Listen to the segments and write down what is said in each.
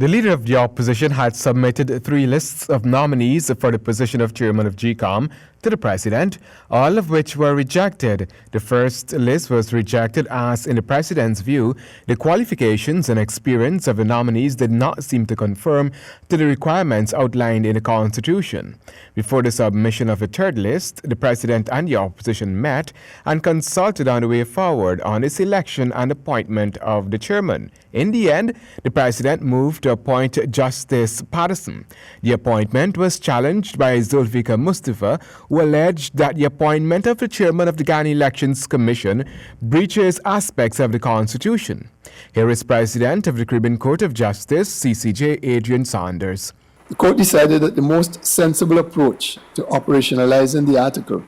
The leader of the opposition had submitted 3 lists of nominees for the position of chairman of Gecom to the president, all of which were rejected. The first list was rejected as, in the president's view, the qualifications and experience of the nominees did not seem to conform to the requirements outlined in the Constitution. Before the submission of the third list, the president and the opposition met and consulted on the way forward on the selection and appointment of the chairman. In the end, the president moved to appoint Justice Patterson. The appointment was challenged by Zulfikar Mustafa, who alleged that the appointment of the chairman of the Ghana Elections Commission breaches aspects of the Constitution. Here is President of the Caribbean Court of Justice, CCJ, Adrian Saunders. The court decided that the most sensible approach to operationalizing the article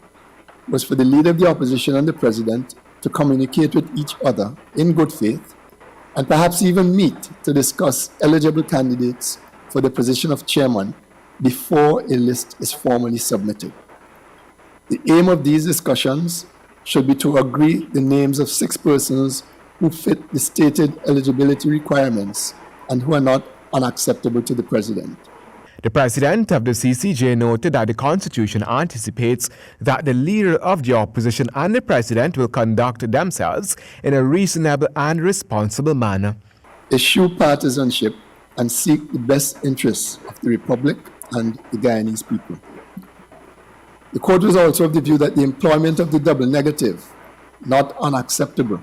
was for the leader of the opposition and the president to communicate with each other in good faith and perhaps even meet to discuss eligible candidates for the position of chairman before a list is formally submitted. The aim of these discussions should be to agree the names of 6 persons who fit the stated eligibility requirements and who are not unacceptable to the president. The president of the CCJ noted that the Constitution anticipates that the leader of the opposition and the president will conduct themselves in a reasonable and responsible manner. Eschew partisanship and seek the best interests of the Republic and the Guyanese people. The court was also of the view that the employment of the double negative, not unacceptable,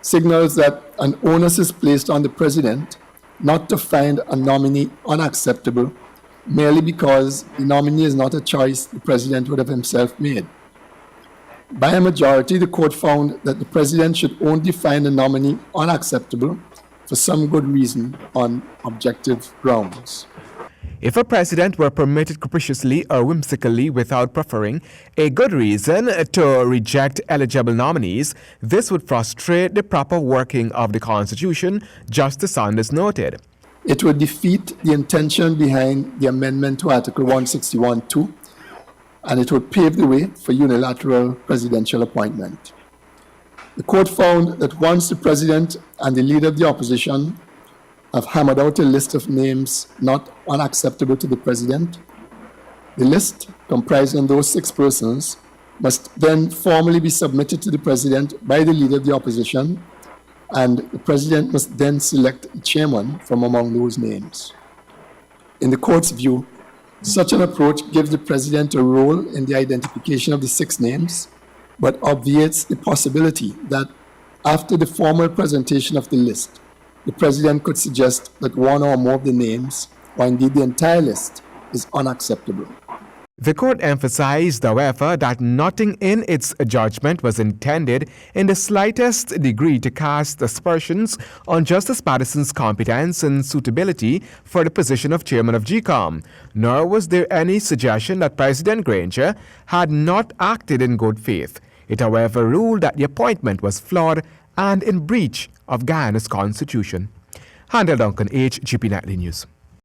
signals that an onus is placed on the president not to find a nominee unacceptable merely because the nominee is not a choice the president would have himself made. By a majority, the court found that the president should only find a nominee unacceptable for some good reason on objective grounds. If a president were permitted capriciously or whimsically without proffering a good reason to reject eligible nominees, this would frustrate the proper working of the Constitution, Justice Saunders noted. It would defeat the intention behind the amendment to Article 161(2), and it would pave the way for unilateral presidential appointment. The court found that once the president and the leader of the opposition have hammered out a list of names not unacceptable to the president, the list, comprising those 6 persons, must then formally be submitted to the president by the leader of the opposition, and the president must then select a chairman from among those names. In the court's view, such an approach gives the president a role in the identification of the 6 names, but obviates the possibility that after the formal presentation of the list, the president could suggest that one or more of the names, or indeed the entire list, is unacceptable. The court emphasized, however, that nothing in its judgment was intended in the slightest degree to cast aspersions on Justice Patterson's competence and suitability for the position of chairman of Gecom, nor was there any suggestion that President Granger had not acted in good faith. It, however, ruled that the appointment was flawed and in breach of Guyana's Constitution. Handel Duncan, HGP Nightly News.